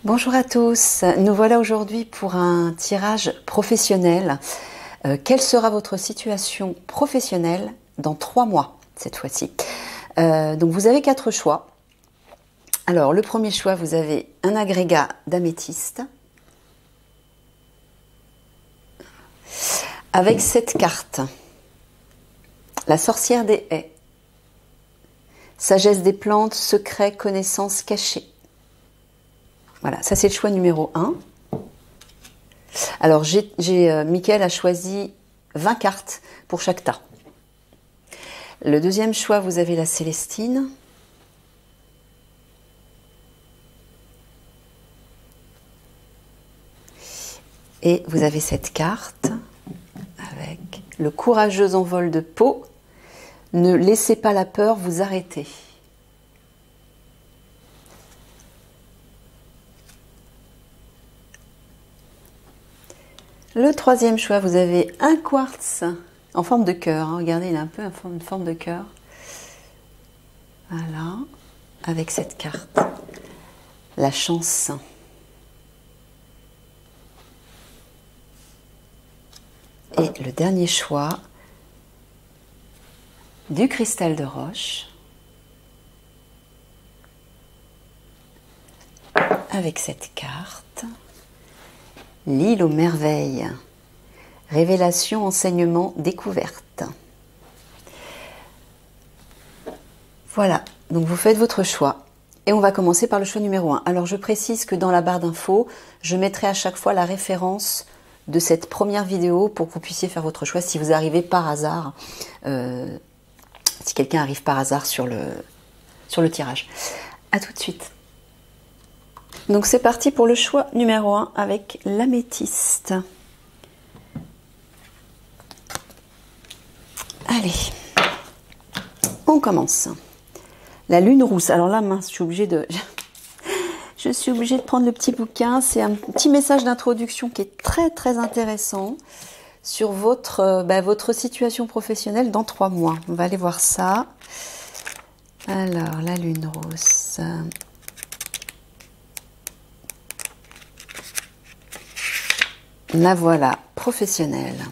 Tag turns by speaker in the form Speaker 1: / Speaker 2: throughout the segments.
Speaker 1: Bonjour à tous, nous voilà aujourd'hui pour un tirage professionnel. Quelle sera votre situation professionnelle dans 3 mois cette fois-ci? Donc vous avez 4 choix. Alors le premier choix, vous avez un agrégat d'améthyste avec cette carte. La sorcière des haies, sagesse des plantes, secrets, connaissances cachées. Voilà, ça c'est le choix numéro 1. Alors, Mickaël a choisi 20 cartes pour chaque tas. Le deuxième choix, vous avez la Célestine. Et vous avez cette carte avec le courageux envol de peau. Ne laissez pas la peur vous arrêter. Le troisième choix, vous avez un quartz en forme de cœur. Hein. Regardez, il a un peu une forme de cœur. Voilà, avec cette carte. La chance. Et le dernier choix, du cristal de roche. Avec cette carte. L'île aux merveilles. Révélation, enseignement, découverte. Voilà, donc vous faites votre choix. Et on va commencer par le choix numéro 1. Alors je précise que dans la barre d'infos, je mettrai à chaque fois la référence de cette première vidéo pour que vous puissiez faire votre choix si vous arrivez par hasard, si quelqu'un arrive par hasard sur le tirage. A tout de suite. Donc c'est parti pour le choix numéro 1 avec l'améthyste. Allez, on commence. La lune rousse. Alors là, mince, je suis obligée de prendre le petit bouquin. C'est un petit message d'introduction qui est très très intéressant sur votre situation professionnelle dans 3 mois. On va aller voir ça. Alors, la lune rousse. La voilà, professionnelle.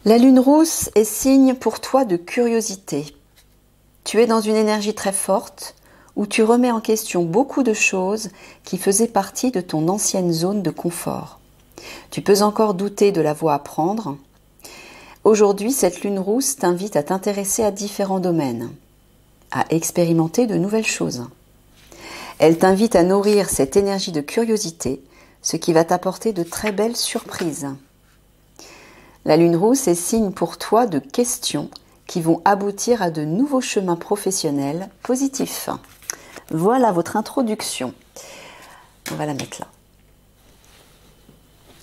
Speaker 1: La lune rousse est signe pour toi de curiosité. Tu es dans une énergie très forte où tu remets en question beaucoup de choses qui faisaient partie de ton ancienne zone de confort. Tu peux encore douter de la voie à prendre. Aujourd'hui, cette lune rousse t'invite à t'intéresser à différents domaines, à expérimenter de nouvelles choses. Elle t'invite à nourrir cette énergie de curiosité, ce qui va t'apporter de très belles surprises. La lune rousse est signe pour toi de questions qui vont aboutir à de nouveaux chemins professionnels positifs. Voilà votre introduction. On va la mettre là.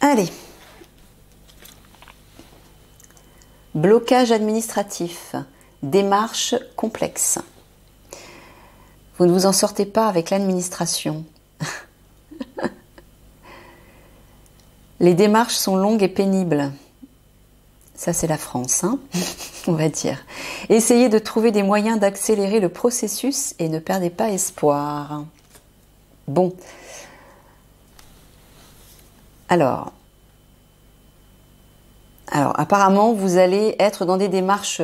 Speaker 1: Allez. Blocage administratif. Démarche complexe. Vous ne vous en sortez pas avec l'administration. Les démarches sont longues et pénibles. Ça, c'est la France, hein, on va dire. Essayez de trouver des moyens d'accélérer le processus et ne perdez pas espoir. Bon. Alors, apparemment, vous allez être dans des démarches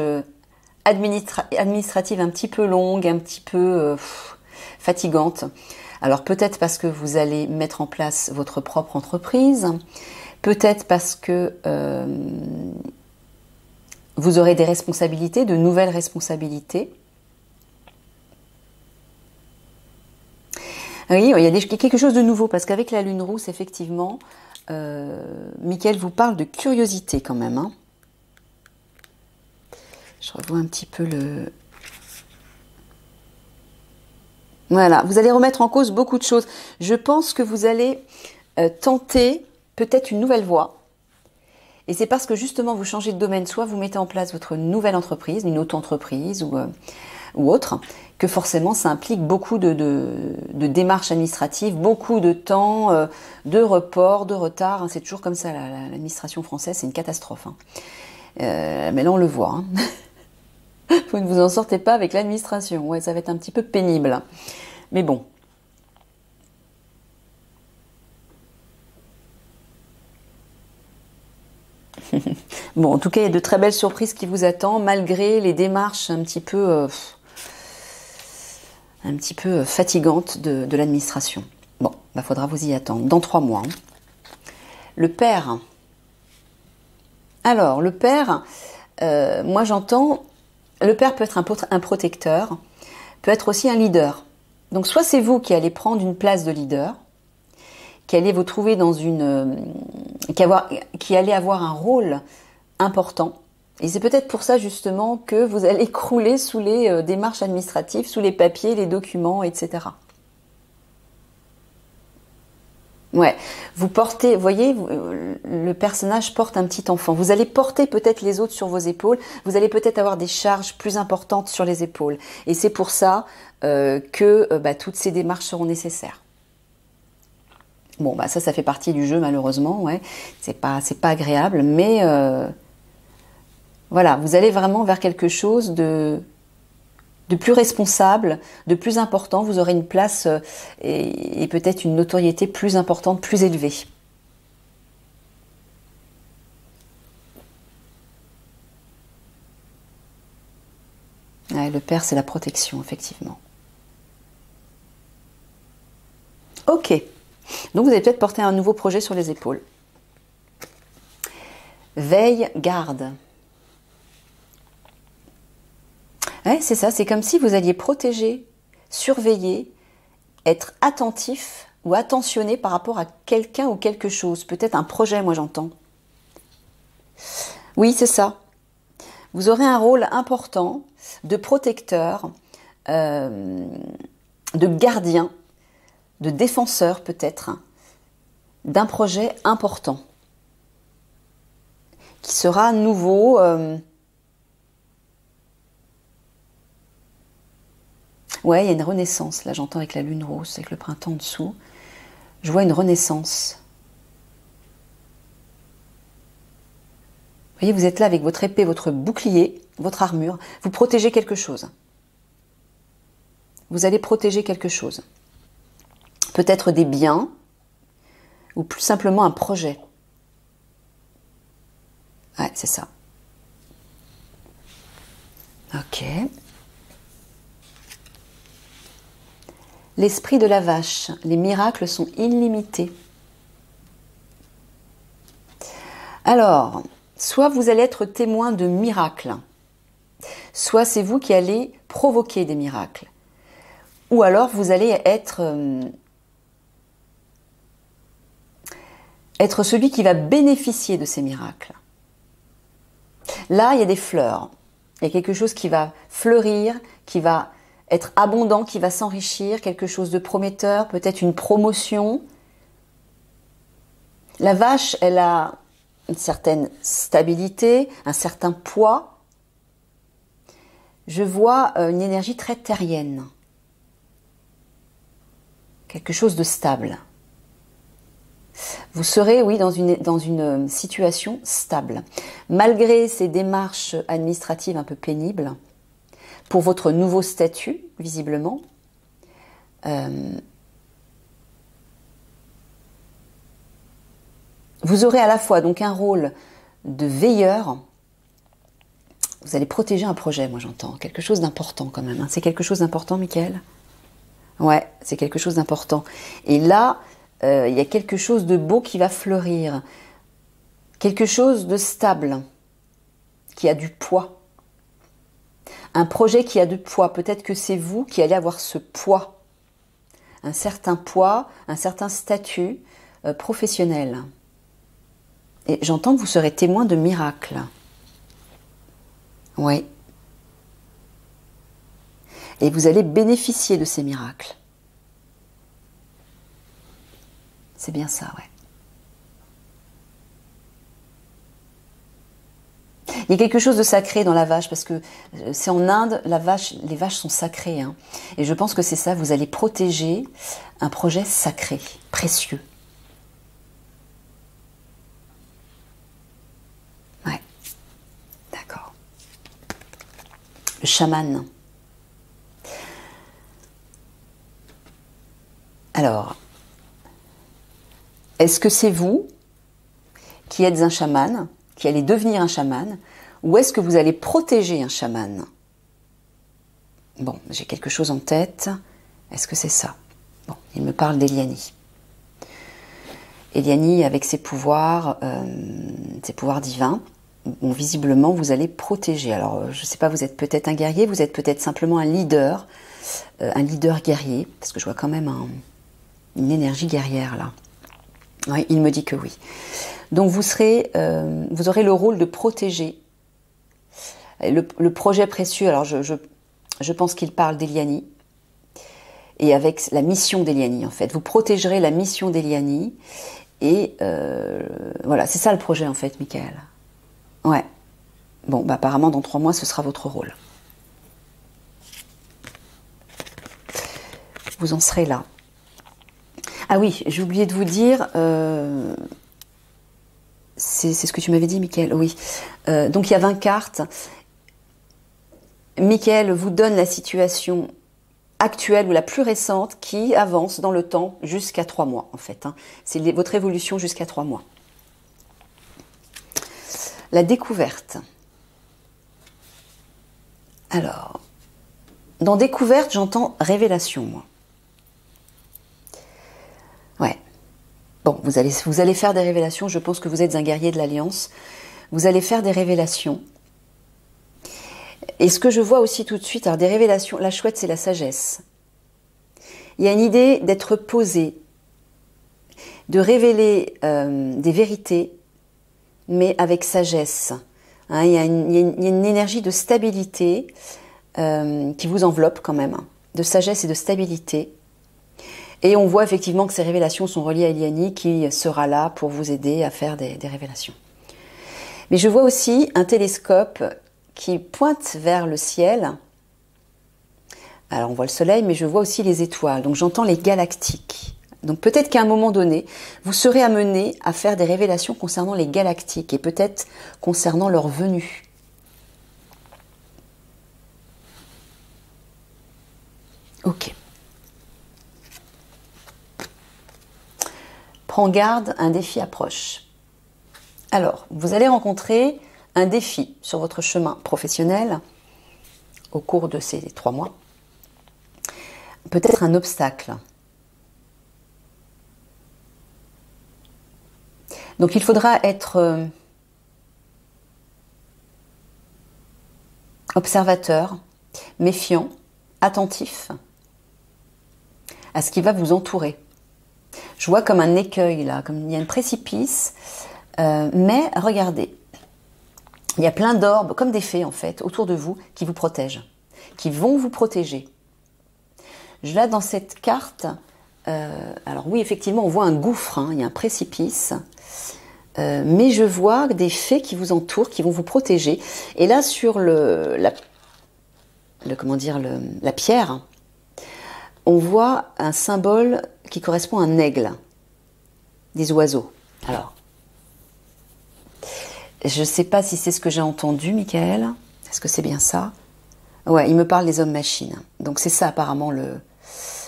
Speaker 1: administratives un petit peu longues, un petit peu fatigantes. Alors peut-être parce que vous allez mettre en place votre propre entreprise, peut-être parce que vous aurez des responsabilités, de nouvelles responsabilités. Oui, il y a quelque chose de nouveau, parce qu'avec la lune rousse, effectivement, Mickaël vous parle de curiosité quand même. Hein. Je revois un petit peu le... Voilà, vous allez remettre en cause beaucoup de choses. Je pense que vous allez tenter peut-être une nouvelle voie. Et c'est parce que justement vous changez de domaine, soit vous mettez en place votre nouvelle entreprise, une auto-entreprise ou autre, que forcément ça implique beaucoup de démarches administratives, beaucoup de temps, de report, de retard. Hein. C'est toujours comme ça, l'administration française, c'est une catastrophe. Hein. Mais là on le voit. Hein. Vous ne vous en sortez pas avec l'administration. Ouais, ça va être un petit peu pénible. Mais bon. Bon, en tout cas, il y a de très belles surprises qui vous attendent, malgré les démarches un petit peu fatigantes de l'administration. Bon, bah, faudra vous y attendre, dans 3 mois. Hein. Le père. Alors, le père, moi j'entends, le père peut être un protecteur, peut être aussi un leader. Donc, soit c'est vous qui allez prendre une place de leader, qui allez vous trouver dans qui allez avoir un rôle important. Et c'est peut-être pour ça justement que vous allez crouler sous les démarches administratives, sous les papiers, les documents, etc. Ouais, vous portez, vous voyez, le personnage porte un petit enfant. Vous allez porter peut-être les autres sur vos épaules. Vous allez peut-être avoir des charges plus importantes sur les épaules. Et c'est pour ça que toutes ces démarches seront nécessaires. Bon, bah ça fait partie du jeu malheureusement. Ouais, c'est pas agréable, mais voilà, vous allez vraiment vers quelque chose de plus responsable, de plus important. Vous aurez une place et peut-être une notoriété plus importante, plus élevée. Ouais, le père, c'est la protection, effectivement. Ok. Donc, vous allez peut-être porter un nouveau projet sur les épaules. Veille, garde. Ouais, c'est ça, c'est comme si vous alliez protéger, surveiller, être attentif ou attentionné par rapport à quelqu'un ou quelque chose. Peut-être un projet, moi j'entends. Oui, c'est ça. Vous aurez un rôle important de protecteur, de gardien, de défenseur peut-être, d'un projet important qui sera nouveau. Ouais, il y a une renaissance. Là, j'entends avec la lune rose, avec le printemps en dessous. Je vois une renaissance. Vous voyez, vous êtes là avec votre épée, votre bouclier, votre armure. Vous protégez quelque chose. Vous allez protéger quelque chose. Peut-être des biens ou plus simplement un projet. Ouais, c'est ça. Ok. L'esprit de la vache. Les miracles sont illimités. Alors, soit vous allez être témoin de miracles, soit c'est vous qui allez provoquer des miracles. Ou alors vous allez être celui qui va bénéficier de ces miracles. Là, il y a des fleurs. Il y a quelque chose qui va fleurir, qui va être abondant, qui va s'enrichir, quelque chose de prometteur, peut-être une promotion. La vache, elle a une certaine stabilité, un certain poids. Je vois une énergie très terrienne. Quelque chose de stable. Vous serez, oui, dans une situation stable. Malgré ces démarches administratives un peu pénibles, pour votre nouveau statut, visiblement, vous aurez à la fois donc un rôle de veilleur. Vous allez protéger un projet, moi j'entends. Quelque chose d'important quand même. Hein. C'est quelque chose d'important, Mickaël ? Ouais, c'est quelque chose d'important. Et là, il y a quelque chose de beau qui va fleurir. Quelque chose de stable, qui a du poids. Un projet qui a du poids. Peut-être que c'est vous qui allez avoir ce poids. Un certain poids, un certain statut professionnel. Et j'entends que vous serez témoin de miracles. Oui. Et vous allez bénéficier de ces miracles. C'est bien ça, ouais. Il y a quelque chose de sacré dans la vache, parce que c'est en Inde, les vaches sont sacrées. Hein. Et je pense que c'est ça, vous allez protéger un projet sacré, précieux. Ouais, d'accord. Le chaman. Alors, est-ce que c'est vous qui êtes un chaman, qui allez devenir un chaman, ou est-ce que vous allez protéger un chaman? Bon, j'ai quelque chose en tête. Est-ce que c'est ça? Bon, il me parle d'Eliani. Eliani, avec ses pouvoirs divins, bon, visiblement, vous allez protéger. Alors, je ne sais pas, vous êtes peut-être un guerrier, vous êtes peut-être simplement un leader guerrier, parce que je vois quand même une énergie guerrière là. Oui, il me dit que oui. Donc, vous aurez le rôle de protéger le projet précieux. Alors, je pense qu'il parle d'Eliani. Et avec la mission d'Eliani, en fait. Vous protégerez la mission d'Eliani. Et voilà, c'est ça le projet, en fait, Michael. Ouais. Bon, bah, apparemment, dans 3 mois, ce sera votre rôle. Vous en serez là. Ah oui, j'ai oublié de vous dire... c'est ce que tu m'avais dit, Michael. Oui. Donc, il y a 20 cartes. Michael vous donne la situation actuelle ou la plus récente qui avance dans le temps jusqu'à 3 mois en fait. Hein. C'est votre évolution jusqu'à 3 mois. La découverte. Alors, dans découverte, j'entends révélation, moi. Ouais. Bon, vous allez faire des révélations. Je pense que vous êtes un guerrier de l'Alliance. Vous allez faire des révélations. Et ce que je vois aussi tout de suite, alors des révélations, la chouette, c'est la sagesse. Il y a une idée d'être posé, de révéler des vérités, mais avec sagesse. Hein, il y a une énergie de stabilité qui vous enveloppe quand même, hein, de sagesse et de stabilité. Et on voit effectivement que ces révélations sont reliées à Eliani qui sera là pour vous aider à faire des révélations. Mais je vois aussi un télescope qui pointe vers le ciel. Alors on voit le soleil, mais je vois aussi les étoiles. Donc j'entends les galactiques. Donc peut-être qu'à un moment donné, vous serez amené à faire des révélations concernant les galactiques et peut-être concernant leur venue. Ok. Prends garde, un défi approche. Alors, vous allez rencontrer un défi sur votre chemin professionnel au cours de ces 3 mois. Peut-être un obstacle. Donc il faudra être observateur, méfiant, attentif à ce qui va vous entourer. Je vois comme un écueil là, comme il y a un précipice, mais regardez, il y a plein d'orbes, comme des fées en fait, autour de vous, qui vous protègent, qui vont vous protéger. Là, dans cette carte, alors oui, effectivement, on voit un gouffre, hein, il y a un précipice, mais je vois des fées qui vous entourent, qui vont vous protéger. Et là, sur la pierre, on voit un symbole qui correspond à un aigle, des oiseaux. Alors, je ne sais pas si c'est ce que j'ai entendu, Michael. Est-ce que c'est bien ça? Ouais, il me parle des hommes-machines. Donc c'est ça apparemment le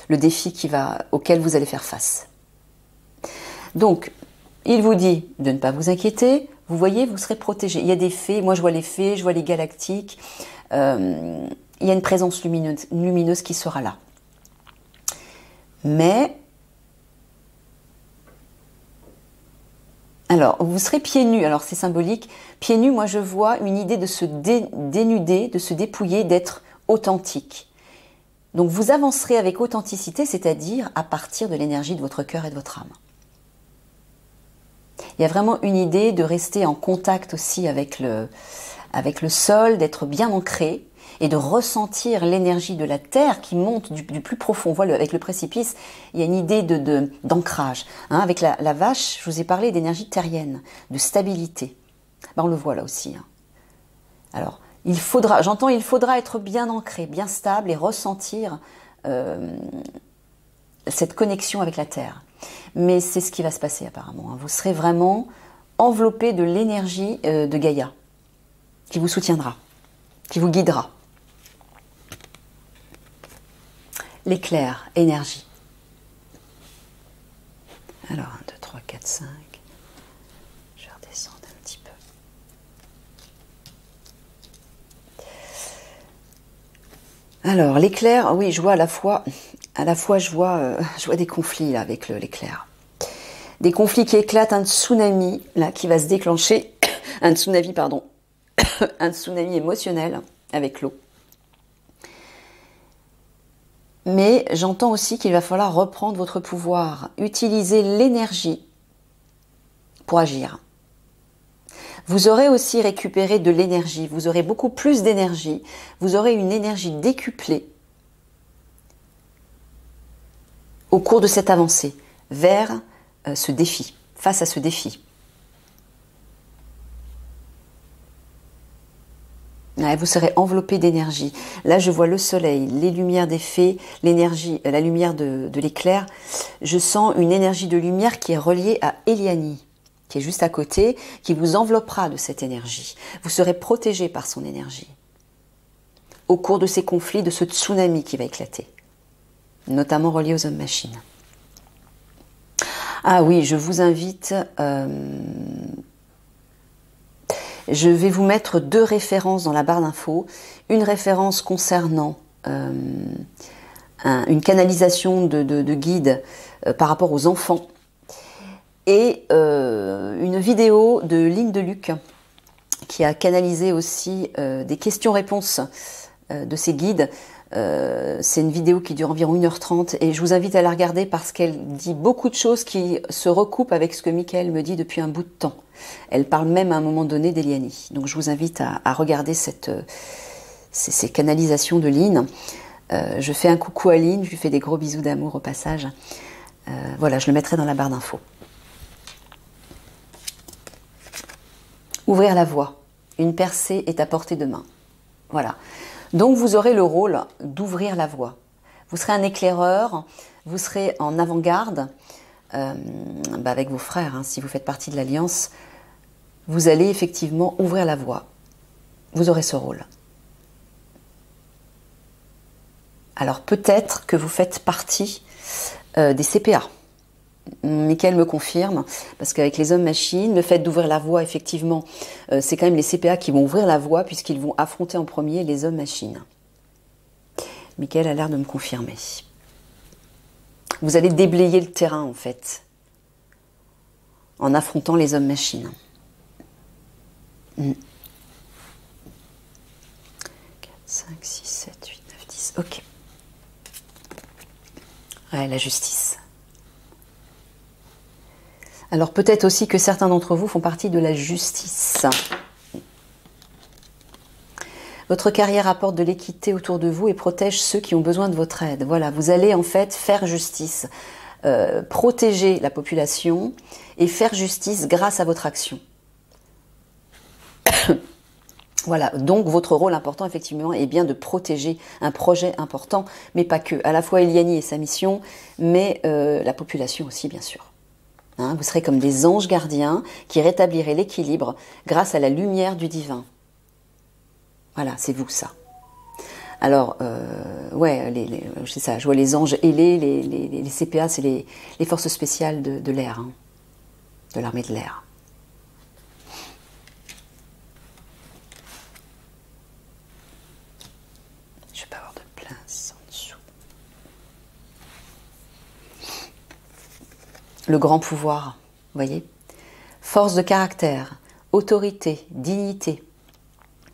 Speaker 1: défi auquel vous allez faire face. Donc, il vous dit de ne pas vous inquiéter. Vous voyez, vous serez protégé. Il y a des fées. Moi, je vois les fées, je vois les galactiques. Il y a une présence lumineuse qui sera là. Mais, alors, vous serez pieds nus. Alors, c'est symbolique. Pieds nus, moi, je vois une idée de se dénuder, de se dépouiller, d'être authentique. Donc, vous avancerez avec authenticité, c'est-à-dire à partir de l'énergie de votre cœur et de votre âme. Il y a vraiment une idée de rester en contact aussi avec le sol, d'être bien ancré et de ressentir l'énergie de la terre qui monte du plus profond. On voit avec le précipice, il y a une idée d'ancrage. Hein, avec la vache, je vous ai parlé d'énergie terrienne, de stabilité. Ben, on le voit là aussi. Hein. Alors, il faudra être bien ancré, bien stable et ressentir cette connexion avec la terre. Mais c'est ce qui va se passer apparemment. Hein. Vous serez vraiment enveloppé de l'énergie de Gaïa, qui vous soutiendra, qui vous guidera. L'éclair, énergie. Alors, 1, 2, 3, 4, 5. Je vais redescendre un petit peu. Alors, l'éclair, oui, je vois je vois des conflits là, avec l'éclair. Des conflits qui éclatent, un tsunami là, qui va se déclencher, un tsunami, pardon, un tsunami émotionnel avec l'eau. Mais j'entends aussi qu'il va falloir reprendre votre pouvoir, utiliser l'énergie pour agir. Vous aurez aussi récupéré de l'énergie, vous aurez beaucoup plus d'énergie, vous aurez une énergie décuplée au cours de cette avancée vers ce défi, face à ce défi. Ouais, vous serez enveloppé d'énergie. Là, je vois le soleil, les lumières des fées, l'énergie, la lumière de l'éclair. Je sens une énergie de lumière qui est reliée à Eliani, qui est juste à côté, qui vous enveloppera de cette énergie. Vous serez protégé par son énergie. Au cours de ces conflits, de ce tsunami qui va éclater, notamment relié aux hommes-machines. Ah oui, je vous invite... Je vais vous mettre 2 références dans la barre d'infos. Une référence concernant une canalisation de guide par rapport aux enfants. Et une vidéo de Lynn Deluc qui a canalisé aussi des questions-réponses de ces guides. C'est une vidéo qui dure environ 1h30 et je vous invite à la regarder parce qu'elle dit beaucoup de choses qui se recoupent avec ce que Michael me dit depuis un bout de temps. Elle parle même à un moment donné d'Eliani. Donc je vous invite à regarder ces canalisations de Lynn. Je fais un coucou à Lynn, je lui fais des gros bisous d'amour au passage. Voilà, je le mettrai dans la barre d'infos. Ouvrir la voie. Une percée est à portée de main. Voilà. Donc vous aurez le rôle d'ouvrir la voie. Vous serez un éclaireur, vous serez en avant-garde avec vos frères, hein, si vous faites partie de l'Alliance. Vous allez effectivement ouvrir la voie. Vous aurez ce rôle. Alors peut-être que vous faites partie des CPA. Michael me confirme, parce qu'avec les hommes-machines, le fait d'ouvrir la voie, effectivement, c'est quand même les CPA qui vont ouvrir la voie puisqu'ils vont affronter en premier les hommes-machines. Michael a l'air de me confirmer. Vous allez déblayer le terrain, en fait, en affrontant les hommes-machines. 4, 5, 6, 7, 8, 9, 10. Ok. Ouais, la justice. Alors peut-être aussi que certains d'entre vous font partie de la justice. Votre carrière apporte de l'équité autour de vous et protège ceux qui ont besoin de votre aide. Voilà, vous allez en fait faire justice, protéger la population et faire justice grâce à votre action. Voilà, donc votre rôle important effectivement est bien de protéger un projet important, mais pas que. À la fois Eliani et sa mission, mais la population aussi bien sûr. Hein, vous serez comme des anges gardiens qui rétabliraient l'équilibre grâce à la lumière du divin. Voilà, c'est vous ça. Alors, ouais, c'est ça, je vois les anges ailés, les CPA, c'est les forces spéciales de l'air, hein, de l'armée de l'air. Je vais pas avoir de place en dessous. Le grand pouvoir, vous voyez, force de caractère, autorité, dignité,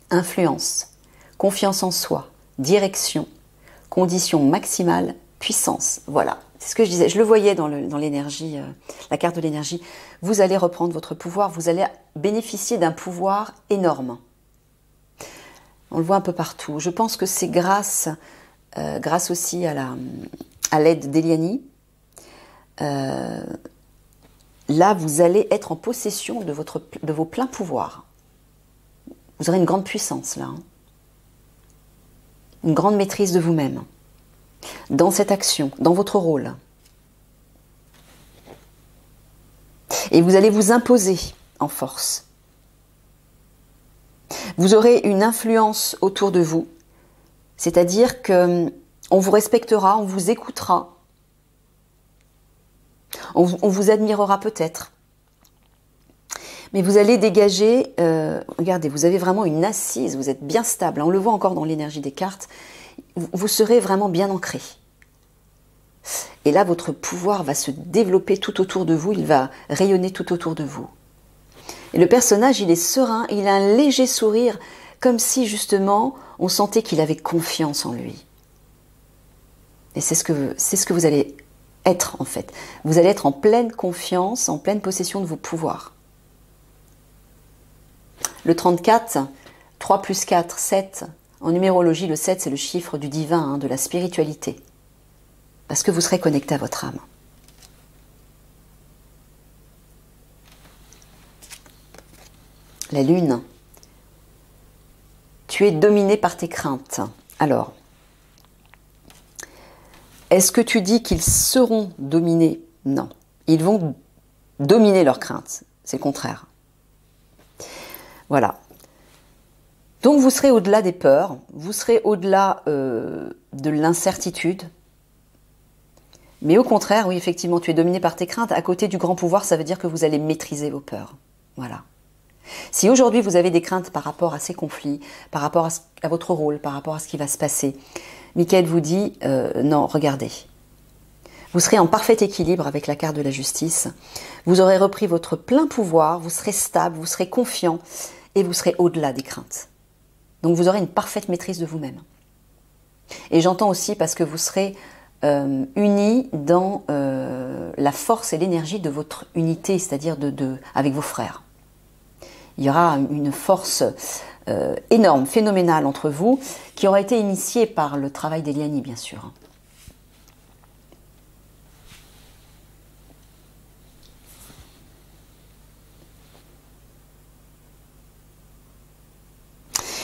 Speaker 1: influence, confiance en soi, direction, condition maximale, puissance. Voilà, c'est ce que je disais. Je le voyais dans l'énergie, la carte de l'énergie. Vous allez reprendre votre pouvoir, vous allez bénéficier d'un pouvoir énorme. On le voit un peu partout. Je pense que c'est grâce aussi à l'aide d'Eliani. Là, vous allez être en possession de vos pleins pouvoirs. Vous aurez une grande puissance, là. Hein. Une grande maîtrise de vous-même. Dans cette action, dans votre rôle. Et vous allez vous imposer en force. Vous aurez une influence autour de vous. C'est-à-dire qu'on vous respectera, on vous écoutera. On vous admirera peut-être. Mais vous allez dégager, regardez, vous avez vraiment une assise, vous êtes bien stable. On le voit encore dans l'énergie des cartes. vous serez vraiment bien ancré. Et là, votre pouvoir va se développer tout autour de vous, il va rayonner tout autour de vous. Et le personnage, il est serein, il a un léger sourire, comme si justement, on sentait qu'il avait confiance en lui. Et c'est ce que vous allez être en fait. Vous allez être en pleine confiance, en pleine possession de vos pouvoirs. Le 34, 3 plus 4, 7. En numérologie, le 7, c'est le chiffre du divin, de la spiritualité. Parce que vous serez connecté à votre âme. La lune. Tu es dominé par tes craintes. Alors, est-ce que tu dis qu'ils seront dominés? Non. Ils vont dominer leurs craintes. C'est le contraire. Voilà. Donc vous serez au-delà des peurs, vous serez au-delà de l'incertitude. Mais au contraire, oui, effectivement, tu es dominé par tes craintes. À côté du grand pouvoir, ça veut dire que vous allez maîtriser vos peurs. Voilà. Si aujourd'hui vous avez des craintes par rapport à ces conflits, par rapport à votre rôle, par rapport à ce qui va se passer, Michael vous dit non, regardez. Vous serez en parfait équilibre avec la carte de la justice. Vous aurez repris votre plein pouvoir, vous serez stable, vous serez confiant et vous serez au-delà des craintes. Donc vous aurez une parfaite maîtrise de vous-même. Et j'entends aussi parce que vous serez unis dans la force et l'énergie de votre unité, c'est-à-dire avec vos frères. Il y aura une force énorme, phénoménale entre vous, qui aura été initiée par le travail d'Eliani, bien sûr.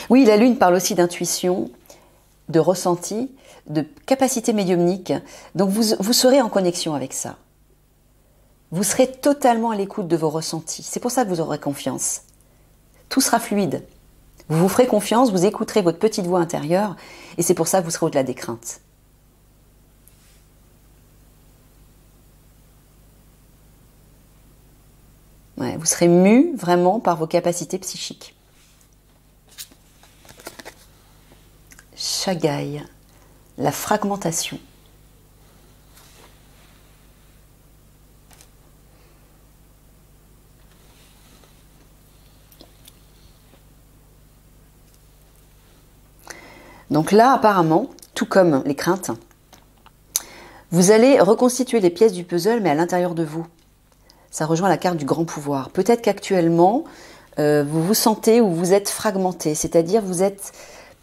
Speaker 1: Oui, la lune parle aussi d'intuition, de ressenti, de capacité médiumnique. Donc vous serez en connexion avec ça. Vous serez totalement à l'écoute de vos ressentis. C'est pour ça que vous aurez confiance. Tout sera fluide. Vous vous ferez confiance, vous écouterez votre petite voix intérieure et c'est pour ça que vous serez au-delà des craintes. Ouais, vous serez mu vraiment par vos capacités psychiques. Shagaï, la fragmentation. Donc là, apparemment, tout comme les craintes, vous allez reconstituer les pièces du puzzle, mais à l'intérieur de vous. Ça rejoint la carte du grand pouvoir. Peut-être qu'actuellement, vous vous sentez ou vous êtes fragmenté, c'est-à-dire vous êtes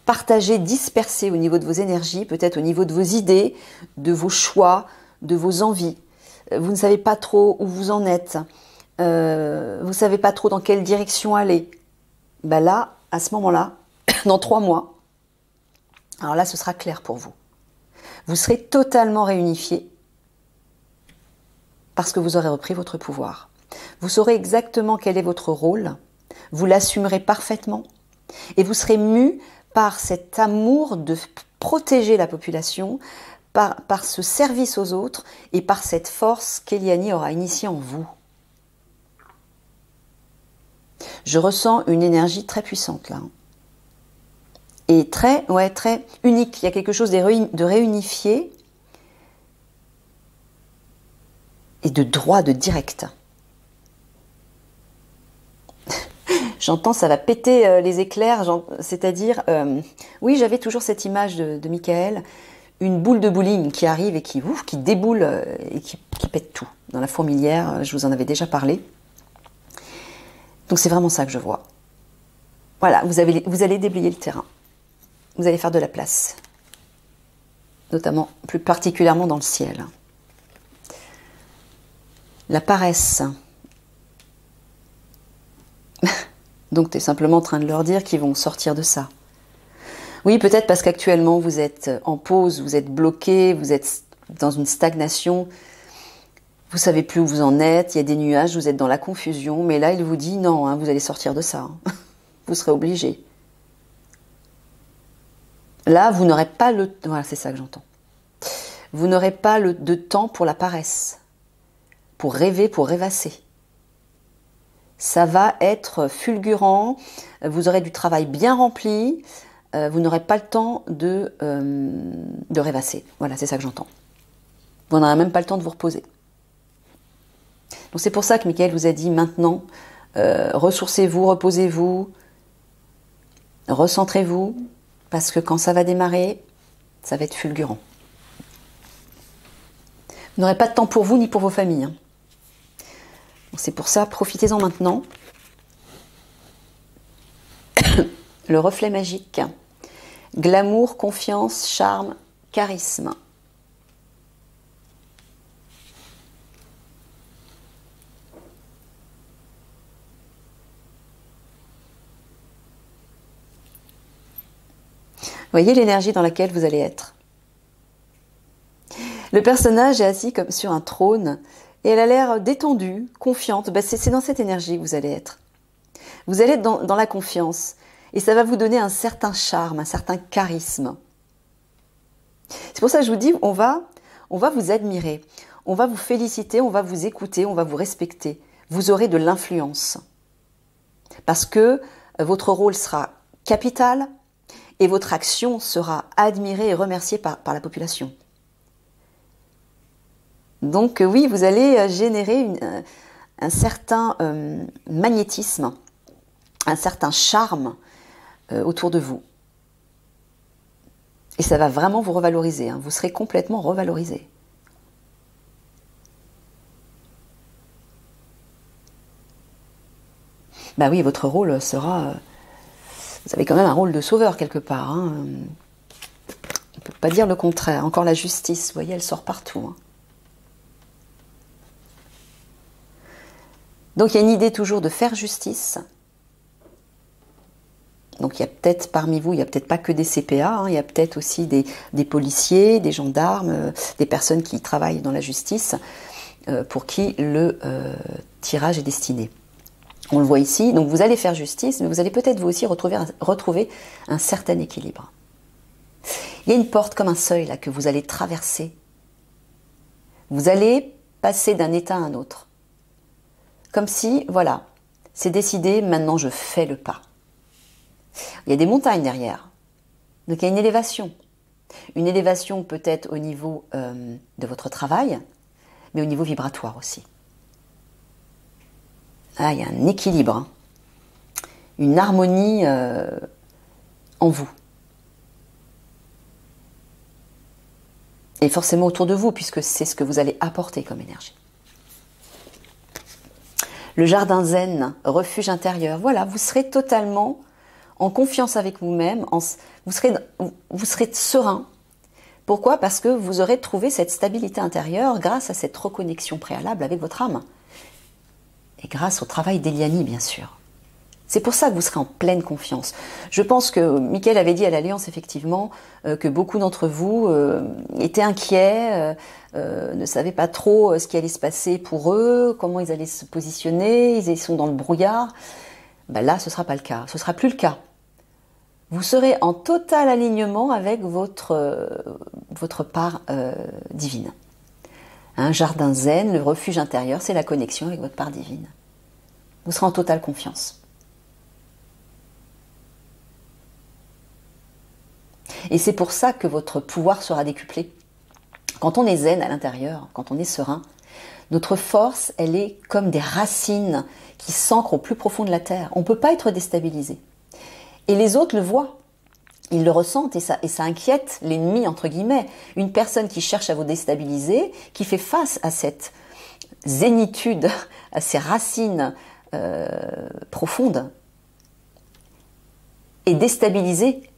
Speaker 1: partagé, dispersé au niveau de vos énergies, peut-être au niveau de vos idées, de vos choix, de vos envies. Vous ne savez pas trop où vous en êtes. Vous ne savez pas trop dans quelle direction aller. Ben là, à ce moment-là, dans 3 mois, alors là, ce sera clair pour vous. Vous serez totalement réunifié parce que vous aurez repris votre pouvoir. Vous saurez exactement quel est votre rôle, vous l'assumerez parfaitement et vous serez mu par cet amour de protéger la population, par ce service aux autres et par cette force qu'Eliani aura initiée en vous. Je ressens une énergie très puissante là. Et très unique. Il y a quelque chose de réunifié et de droit, de direct. J'entends, ça va péter les éclairs, c'est-à-dire, oui, j'avais toujours cette image de Michael, une boule de bowling qui arrive et qui déboule et qui pète tout. Dans la fourmilière, je vous en avais déjà parlé. Donc c'est vraiment ça que je vois. Voilà, vous allez déblayer le terrain. Vous allez faire de la place. Notamment, plus particulièrement dans le ciel. La paresse. Donc tu es simplement en train de leur dire qu'ils vont sortir de ça. Oui, peut-être parce qu'actuellement vous êtes en pause, vous êtes bloqué, vous êtes dans une stagnation. Vous savez plus où vous en êtes, il y a des nuages, vous êtes dans la confusion. Mais là, il vous dit non, vous allez sortir de ça. Vous serez obligé. Là, vous n'aurez pas le... Voilà, c'est ça que j'entends. Vous n'aurez pas de temps pour la paresse, pour rêver, pour rêvasser. Ça va être fulgurant, vous aurez du travail bien rempli, vous n'aurez pas le temps de rêvasser. Voilà, c'est ça que j'entends. Vous n'aurez même pas le temps de vous reposer. Donc c'est pour ça que Michael vous a dit maintenant, ressourcez-vous, reposez-vous, recentrez-vous, parce que quand ça va démarrer, ça va être fulgurant. Vous n'aurez pas de temps pour vous ni pour vos familles. Hein. Donc c'est pour ça, profitez-en maintenant. Le reflet magique. Glamour, confiance, charme, charisme. Voyez l'énergie dans laquelle vous allez être. Le personnage est assis comme sur un trône et elle a l'air détendue, confiante. Ben c'est dans cette énergie que vous allez être. Vous allez être dans la confiance et ça va vous donner un certain charme, un certain charisme. C'est pour ça que je vous dis, on va vous admirer, on va vous féliciter, on va vous écouter, on va vous respecter. Vous aurez de l'influence parce que votre rôle sera capital et votre action sera admirée et remerciée par la population. Donc oui, vous allez générer un certain magnétisme, un certain charme autour de vous. Et ça va vraiment vous revaloriser, hein. Vous serez complètement revalorisé. Bah oui, votre rôle sera... vous avez quand même un rôle de sauveur quelque part. Hein. On ne peut pas dire le contraire. Encore la justice, vous voyez, elle sort partout. Hein. Donc il y a une idée toujours de faire justice. Donc il y a peut-être parmi vous, il n'y a peut-être pas que des CPA, hein, il y a peut-être aussi des policiers, des gendarmes, des personnes qui travaillent dans la justice, pour qui le tirage est destiné. On le voit ici, donc vous allez faire justice, mais vous allez peut-être vous aussi retrouver un certain équilibre. Il y a une porte comme un seuil là que vous allez traverser. Vous allez passer d'un état à un autre. Comme si, voilà, c'est décidé, maintenant je fais le pas. Il y a des montagnes derrière. Donc il y a une élévation. Une élévation peut-être au niveau de votre travail, mais au niveau vibratoire aussi. Ah, il y a un équilibre, hein. Une harmonie en vous. Et forcément autour de vous, puisque c'est ce que vous allez apporter comme énergie. Le jardin zen, refuge intérieur. Voilà, vous serez totalement en confiance avec vous-même, vous serez serein. Pourquoi? Parce que vous aurez trouvé cette stabilité intérieure grâce à cette reconnexion préalable avec votre âme. Et grâce au travail d'Eliani, bien sûr. C'est pour ça que vous serez en pleine confiance. Je pense que Michael avait dit à l'Alliance, effectivement, que beaucoup d'entre vous étaient inquiets, ne savaient pas trop ce qui allait se passer pour eux, comment ils allaient se positionner, ils sont dans le brouillard. Ben là, ce ne sera pas le cas, ce ne sera plus le cas. Vous serez en total alignement avec votre part divine. Un jardin zen, le refuge intérieur, c'est la connexion avec votre part divine. Vous serez en totale confiance. Et c'est pour ça que votre pouvoir sera décuplé. Quand on est zen à l'intérieur, quand on est serein, notre force, elle est comme des racines qui s'ancrent au plus profond de la terre. On ne peut pas être déstabilisé. Et les autres le voient. Ils le ressentent et ça inquiète l'ennemi, entre guillemets. Une personne qui cherche à vous déstabiliser, qui fait face à cette zénitude, à ces racines profondes, est déstabilisé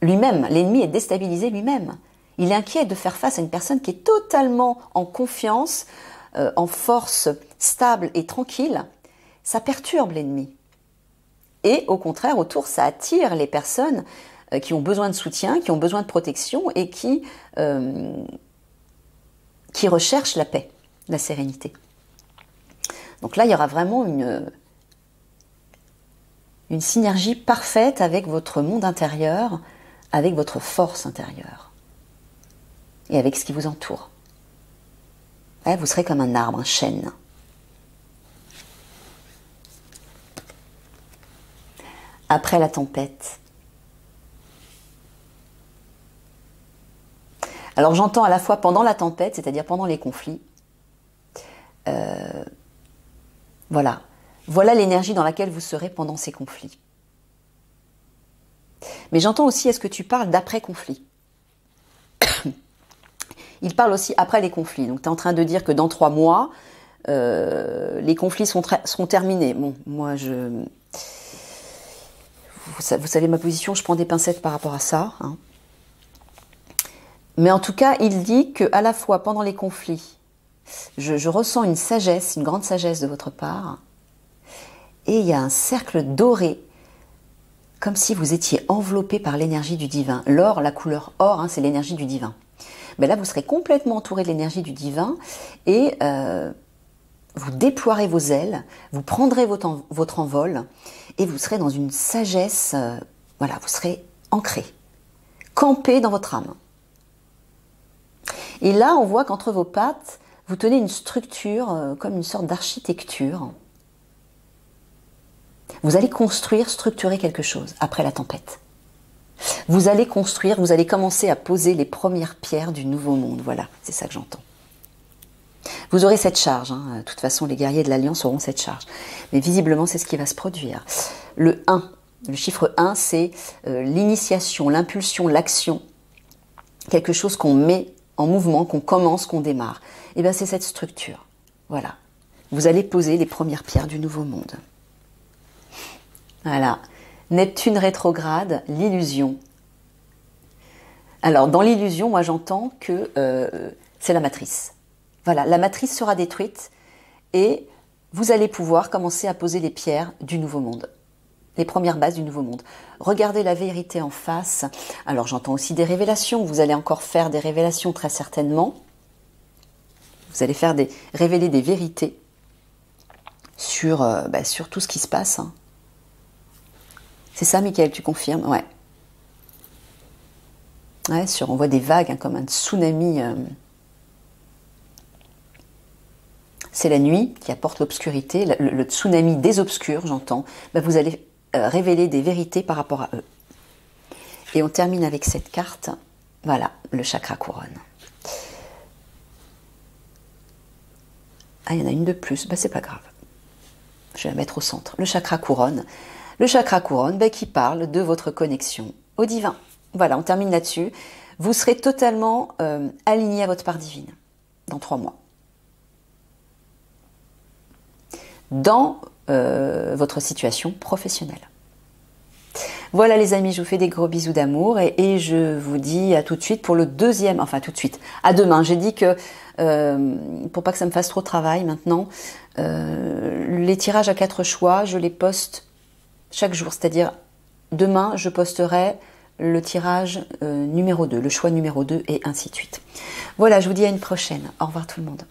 Speaker 1: lui-même. L'ennemi est déstabilisé lui-même. Il est inquiet de faire face à une personne qui est totalement en confiance, en force stable et tranquille. Ça perturbe l'ennemi. Et au contraire, autour, ça attire les personnes qui ont besoin de soutien, qui ont besoin de protection et qui recherchent la paix, la sérénité. Donc là, il y aura vraiment une synergie parfaite avec votre monde intérieur, avec votre force intérieure et avec ce qui vous entoure. Ouais, vous serez comme un arbre, un chêne. Après la tempête, Alors j'entends à la fois pendant la tempête, c'est-à-dire pendant les conflits. Voilà. Voilà l'énergie dans laquelle vous serez pendant ces conflits. Mais j'entends aussi, est-ce que tu parles d'après-conflit? Il parle aussi après les conflits. Donc tu es en train de dire que dans 3 mois, les conflits seront terminés. Bon, moi, vous savez ma position, je prends des pincettes par rapport à ça. Hein. Mais en tout cas, il dit qu'à la fois pendant les conflits, je ressens une sagesse, une grande sagesse de votre part. Et il y a un cercle doré, comme si vous étiez enveloppé par l'énergie du divin. L'or, la couleur or, hein, c'est l'énergie du divin. Mais là, vous serez complètement entouré de l'énergie du divin et vous déploierez vos ailes, vous prendrez votre envol et vous serez dans une sagesse, voilà, vous serez ancré, campé dans votre âme. Et là, on voit qu'entre vos pattes, vous tenez une structure comme une sorte d'architecture. Vous allez construire, structurer quelque chose après la tempête. Vous allez construire, vous allez commencer à poser les premières pierres du nouveau monde. Voilà, c'est ça que j'entends. Vous aurez cette charge. Hein. De toute façon, les guerriers de l'Alliance auront cette charge. Mais visiblement, c'est ce qui va se produire. Le 1, le chiffre 1, c'est l'initiation, l'impulsion, l'action. Quelque chose qu'on met en mouvement, qu'on commence, qu'on démarre. Et bien, c'est cette structure. Voilà. Vous allez poser les premières pierres du nouveau monde. Voilà. Neptune rétrograde, l'illusion. Alors, dans l'illusion, moi j'entends que c'est la matrice. Voilà, la matrice sera détruite et vous allez pouvoir commencer à poser les pierres du nouveau monde. Les premières bases du nouveau monde. Regardez la vérité en face. Alors, j'entends aussi des révélations. Vous allez encore faire des révélations très certainement. Vous allez révéler des vérités sur tout ce qui se passe. Hein. C'est ça, Michael, tu confirmes? Ouais. Ouais, on voit des vagues, hein, comme un tsunami. C'est la nuit qui apporte l'obscurité, le tsunami des obscurs, j'entends. Ben, vous allez révéler des vérités par rapport à eux. Et on termine avec cette carte. Voilà, le chakra couronne. Ah, il y en a une de plus. Ben, c'est pas grave. Je vais la mettre au centre. Le chakra couronne. Le chakra couronne qui parle de votre connexion au divin. Voilà, on termine là-dessus. Vous serez totalement aligné à votre part divine dans 3 mois. Dans votre situation professionnelle. Voilà les amis, je vous fais des gros bisous d'amour et je vous dis à tout de suite pour le deuxième, enfin tout de suite, à demain. J'ai dit que, pour pas que ça me fasse trop de travail maintenant, les tirages à 4 choix, je les poste chaque jour, c'est-à-dire demain, je posterai le tirage numéro 2, le choix numéro 2 et ainsi de suite. Voilà, je vous dis à une prochaine. Au revoir tout le monde.